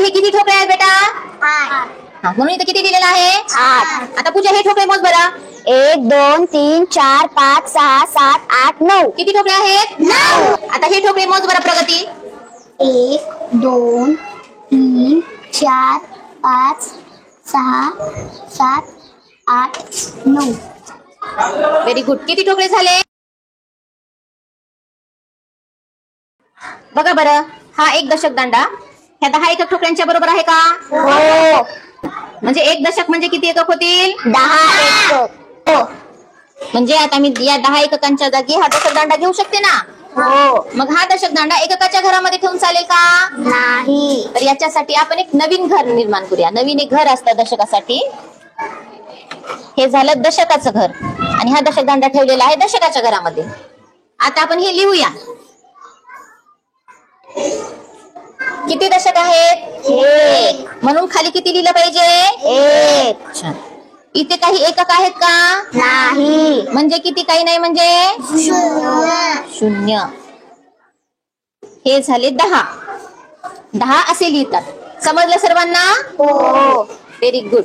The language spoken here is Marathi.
हे किती ठोकळे आहेत बेटा? 8. म्हणून इथे किती दिलेलं आहे? 8. आता पूजा हे ठोकळे मोज बरं. 1 2 3 4 5 6 7 8 9. किती ठोकळे आहेत? 9. आता हे ठोकळे मोज बरं प्रगती. 1 2 3 4 5 6 7 8 9. Very good. किती ठोकळे झाले बघा बरं. हा एक दशक दांडा ह्या 10 एकक ठोकळ्यांच्या बरोबर आहे का? हो. म्हणजे एक दशक म्हणजे किती एकक होतील? 10 एकक. हो. म्हणजे आता मी या 10 एककांच्या जागी हा दशक दांडा घेऊ शकते ना? हो. मग हा दशक दांडा एककाच्या घरामध्ये ठेवून चालेल का? नाही. तर याच्यासाठी आपण एक नवीन घर निर्माण करूया. नवीन एक घर असतं दशकासाठी. हे झालं दशकाचं घर आणि हा दशक दांडा ठेवलेला आहे दशकाच्या घरामध्ये. आता आपण हे लिहूया. किती दशक आहेत? 1. म्हणून खाली किती लिहिलं पाहिजे? 1. छान. इथे काही एकक आहेत का? नाही. म्हणजे किती? काही नाही म्हणजे 0. हे झाले 10. 10 असे लिहितात. समजलं सर्वांना? हो. Very good.